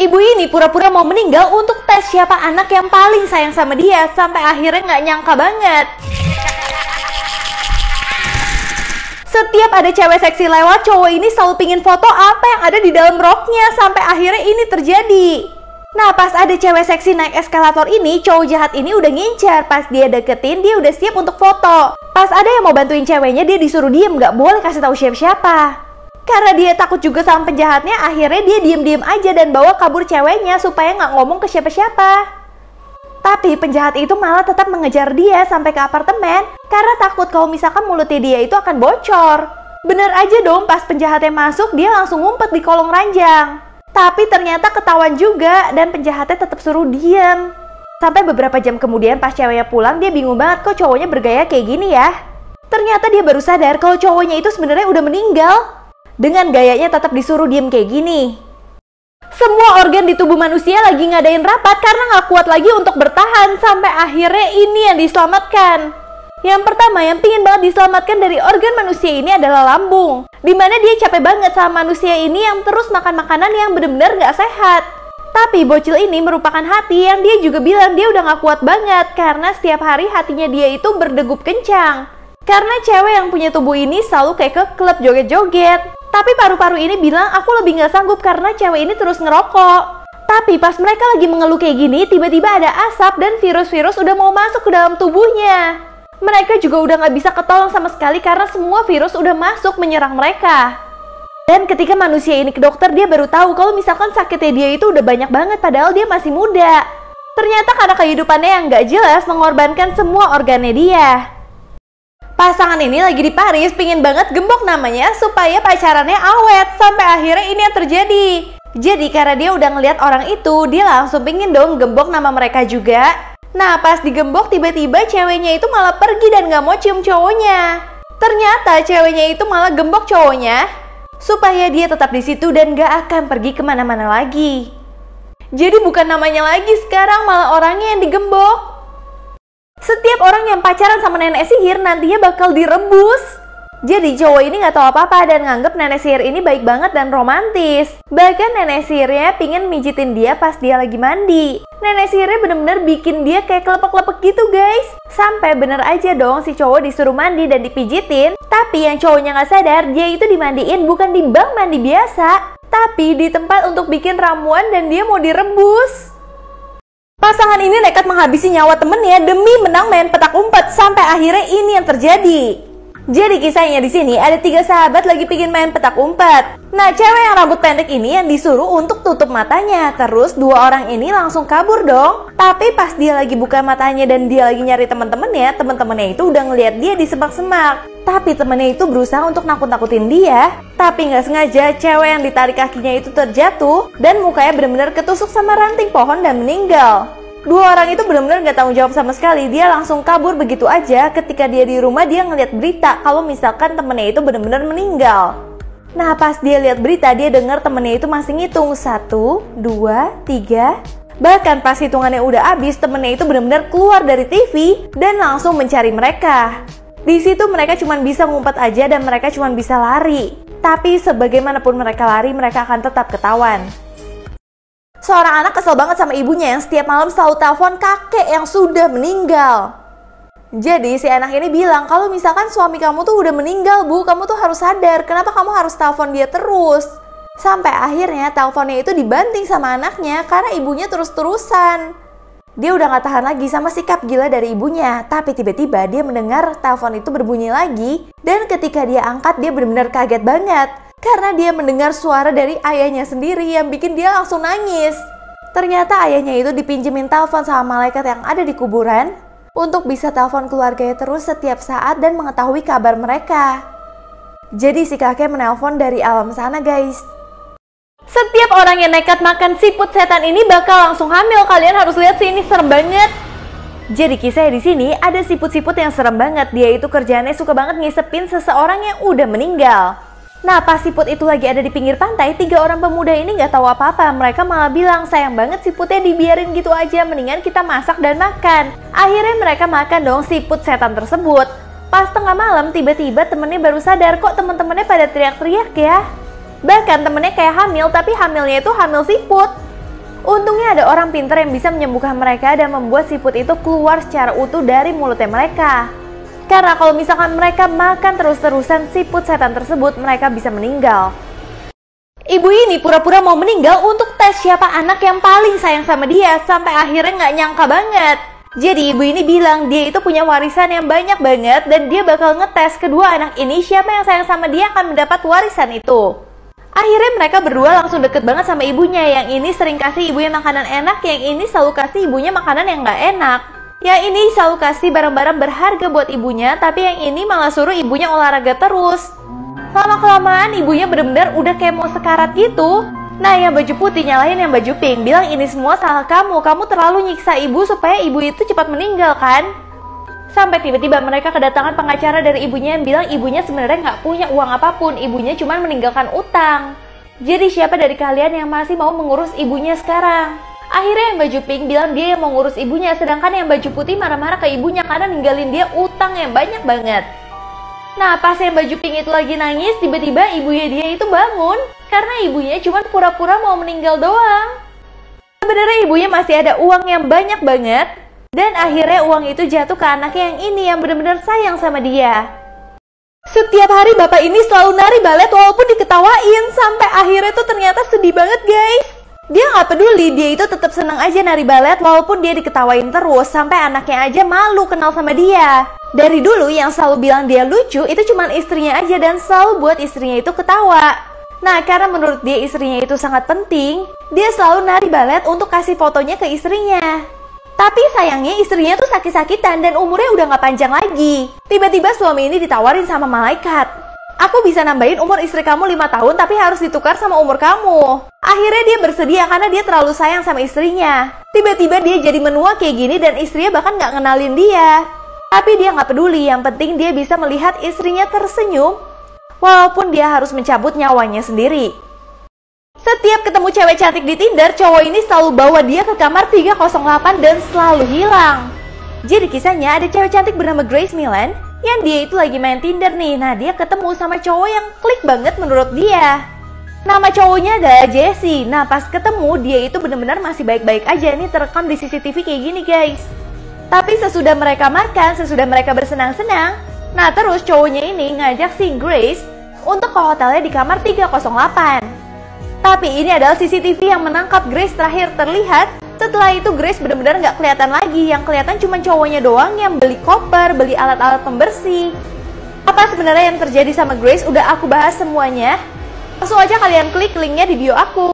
Ibu ini pura-pura mau meninggal untuk tes siapa anak yang paling sayang sama dia, sampai akhirnya nggak nyangka banget. Setiap ada cewek seksi lewat, cowok ini selalu pingin foto apa yang ada di dalam roknya, sampai akhirnya ini terjadi. Nah, pas ada cewek seksi naik eskalator ini, cowok jahat ini udah ngincar. Pas dia deketin, dia udah siap untuk foto. Pas ada yang mau bantuin ceweknya, dia disuruh diem, nggak boleh kasih tahu siapa-siapa. Karena dia takut juga sama penjahatnya, akhirnya dia diem-diem aja dan bawa kabur ceweknya supaya nggak ngomong ke siapa-siapa. Tapi penjahat itu malah tetap mengejar dia sampai ke apartemen karena takut kalau misalkan mulutnya dia itu akan bocor. Bener aja dong, pas penjahatnya masuk, dia langsung ngumpet di kolong ranjang. Tapi ternyata ketahuan juga dan penjahatnya tetap suruh diem. Sampai beberapa jam kemudian pas ceweknya pulang, dia bingung banget kok cowoknya bergaya kayak gini ya. Ternyata dia baru sadar kalau cowoknya itu sebenarnya udah meninggal. Dengan gayanya tetap disuruh diem kayak gini. Semua organ di tubuh manusia lagi ngadain rapat karena nggak kuat lagi untuk bertahan. Sampai akhirnya ini yang diselamatkan. Yang pertama yang pingin banget diselamatkan dari organ manusia ini adalah lambung. Dimana dia capek banget sama manusia ini yang terus makan makanan yang bener-bener nggak sehat. Tapi bocil ini merupakan hati yang dia juga bilang dia udah nggak kuat banget. Karena setiap hari hatinya dia itu berdegup kencang. Karena cewek yang punya tubuh ini selalu kayak ke klub joget-joget. Tapi paru-paru ini bilang aku lebih gak sanggup karena cewek ini terus ngerokok. Tapi pas mereka lagi mengeluh kayak gini, tiba-tiba ada asap dan virus-virus udah mau masuk ke dalam tubuhnya. Mereka juga udah gak bisa ketolong sama sekali karena semua virus udah masuk menyerang mereka. Dan ketika manusia ini ke dokter, dia baru tahu kalau misalkan sakitnya dia itu udah banyak banget padahal dia masih muda. Ternyata karena kehidupannya yang gak jelas mengorbankan semua organnya dia. Pasangan ini lagi di Paris, pingin banget gembok namanya supaya pacarannya awet. Sampai akhirnya ini yang terjadi. Jadi karena dia udah ngeliat orang itu, dia langsung pingin dong gembok nama mereka juga. Nah pas digembok tiba-tiba ceweknya itu malah pergi dan gak mau cium cowoknya. Ternyata ceweknya itu malah gembok cowoknya supaya dia tetap di situ dan gak akan pergi kemana-mana lagi. Jadi bukan namanya lagi sekarang, malah orangnya yang digembok. Setiap orang yang pacaran sama nenek sihir nantinya bakal direbus. Jadi cowok ini gak tahu apa-apa dan nganggep nenek sihir ini baik banget dan romantis. Bahkan nenek sihirnya pingin mijitin dia pas dia lagi mandi. Nenek sihirnya bener-bener bikin dia kayak kelepek-kelepek gitu guys. Sampai bener aja dong si cowok disuruh mandi dan dipijitin. Tapi yang cowoknya gak sadar, dia itu dimandiin bukan di bak mandi biasa, tapi di tempat untuk bikin ramuan dan dia mau direbus. Pasangan ini nekat menghabisi nyawa temennya demi menang main petak umpet. Sampai akhirnya ini yang terjadi. Jadi kisahnya di sini ada 3 sahabat lagi pingin main petak umpet. Nah cewek yang rambut pendek ini yang disuruh untuk tutup matanya. Terus 2 orang ini langsung kabur dong. Tapi pas dia lagi buka matanya dan dia lagi nyari temen-temennya itu udah ngeliat dia di semak-semak. Tapi temennya itu berusaha untuk nakut-nakutin dia. Tapi nggak sengaja cewek yang ditarik kakinya itu terjatuh dan mukanya benar-benar ketusuk sama ranting pohon dan meninggal. 2 orang itu benar-benar nggak tanggung jawab sama sekali. Dia langsung kabur begitu aja. Ketika dia di rumah dia ngeliat berita kalau misalkan temennya itu benar-benar meninggal. Nah pas dia lihat berita dia dengar temennya itu masih ngitung 1, 2, 3. Bahkan pas hitungannya udah habis temennya itu benar-benar keluar dari TV dan langsung mencari mereka. Di situ mereka cuma bisa ngumpet aja dan mereka cuma bisa lari. Tapi sebagaimanapun mereka lari, mereka akan tetap ketahuan. Seorang anak kesel banget sama ibunya yang setiap malam selalu telepon kakek yang sudah meninggal. Jadi si anak ini bilang kalau misalkan suami kamu tuh udah meninggal bu, kamu tuh harus sadar kenapa kamu harus telepon dia terus. Sampai akhirnya teleponnya itu dibanting sama anaknya karena ibunya terus-terusan. Dia udah gak tahan lagi sama sikap gila dari ibunya. Tapi tiba-tiba dia mendengar telepon itu berbunyi lagi. Dan ketika dia angkat dia benar-benar kaget banget. Karena dia mendengar suara dari ayahnya sendiri yang bikin dia langsung nangis. Ternyata ayahnya itu dipinjemin telepon sama malaikat yang ada di kuburan. Untuk bisa telepon keluarganya terus setiap saat dan mengetahui kabar mereka. Jadi si kakek menelpon dari alam sana guys. Setiap orang yang nekat makan siput setan ini bakal langsung hamil. Kalian harus lihat sih, ini serem banget. Jadi kisahnya di sini ada siput-siput yang serem banget. Dia itu kerjaannya suka banget ngisepin seseorang yang udah meninggal. Nah pas siput itu lagi ada di pinggir pantai, 3 orang pemuda ini nggak tahu apa-apa. Mereka malah bilang sayang banget siputnya dibiarin gitu aja, mendingan kita masak dan makan. Akhirnya mereka makan dong siput setan tersebut. Pas tengah malam tiba-tiba temennya baru sadar kok temen-temennya pada teriak-teriak ya. Bahkan temennya kayak hamil, tapi hamilnya itu hamil siput. Untungnya ada orang pintar yang bisa menyembuhkan mereka dan membuat siput itu keluar secara utuh dari mulutnya mereka. Karena kalau misalkan mereka makan terus-terusan siput setan tersebut, mereka bisa meninggal. Ibu ini pura-pura mau meninggal untuk tes siapa anak yang paling sayang sama dia, sampai akhirnya nggak nyangka banget. Jadi ibu ini bilang dia itu punya warisan yang banyak banget dan dia bakal ngetes kedua anak ini siapa yang sayang sama dia akan mendapat warisan itu. Akhirnya mereka berdua langsung deket banget sama ibunya. Yang ini sering kasih ibunya makanan enak, yang ini selalu kasih ibunya makanan yang nggak enak. Yang ini selalu kasih barang-barang berharga buat ibunya, tapi yang ini malah suruh ibunya olahraga terus. Lama-kelamaan ibunya bener-bener udah kayak mau sekarat gitu. Nah, yang baju putih nyalahin yang baju pink, bilang ini semua salah kamu terlalu nyiksa ibu supaya ibu itu cepat meninggal kan. Sampai tiba-tiba mereka kedatangan pengacara dari ibunya yang bilang ibunya sebenarnya nggak punya uang apapun, ibunya cuma meninggalkan utang. Jadi siapa dari kalian yang masih mau mengurus ibunya sekarang? Akhirnya yang baju pink bilang dia yang mau ngurus ibunya, sedangkan yang baju putih marah-marah ke ibunya karena ninggalin dia utang yang banyak banget. Nah, pas yang baju pink itu lagi nangis, tiba-tiba ibunya dia itu bangun karena ibunya cuma pura-pura mau meninggal doang. Sebenarnya ibunya masih ada uang yang banyak banget. Dan akhirnya uang itu jatuh ke anaknya yang ini yang benar-benar sayang sama dia. Setiap hari bapak ini selalu nari balet walaupun diketawain. Sampai akhirnya tuh ternyata sedih banget guys. Dia nggak peduli, dia itu tetap senang aja nari balet walaupun dia diketawain terus. Sampai anaknya aja malu kenal sama dia. Dari dulu yang selalu bilang dia lucu itu cuma istrinya aja dan selalu buat istrinya itu ketawa. Nah, karena menurut dia istrinya itu sangat penting, dia selalu nari balet untuk kasih fotonya ke istrinya. Tapi sayangnya istrinya tuh sakit-sakitan dan umurnya udah gak panjang lagi. Tiba-tiba suami ini ditawarin sama malaikat. Aku bisa nambahin umur istri kamu 5 tahun tapi harus ditukar sama umur kamu. Akhirnya dia bersedia karena dia terlalu sayang sama istrinya. Tiba-tiba dia jadi menua kayak gini dan istrinya bahkan gak kenalin dia. Tapi dia gak peduli, yang penting dia bisa melihat istrinya tersenyum walaupun dia harus mencabut nyawanya sendiri. Setiap ketemu cewek cantik di Tinder, cowok ini selalu bawa dia ke kamar 308 dan selalu hilang. Jadi kisahnya ada cewek cantik bernama Grace Milan yang dia itu lagi main Tinder nih. Nah, dia ketemu sama cowok yang klik banget menurut dia. Nama cowoknya adalah Jesse. Nah, pas ketemu dia itu benar-benar masih baik-baik aja. Ini terekam di CCTV kayak gini guys. Tapi sesudah mereka makan, sesudah mereka bersenang-senang, nah terus cowoknya ini ngajak si Grace untuk ke hotelnya di kamar 308. Tapi ini adalah CCTV yang menangkap Grace terakhir terlihat. Setelah itu Grace benar-benar nggak kelihatan lagi. Yang kelihatan cuma cowoknya doang yang beli koper, beli alat-alat pembersih. Apa sebenarnya yang terjadi sama Grace udah aku bahas semuanya. Langsung aja kalian klik linknya di bio aku.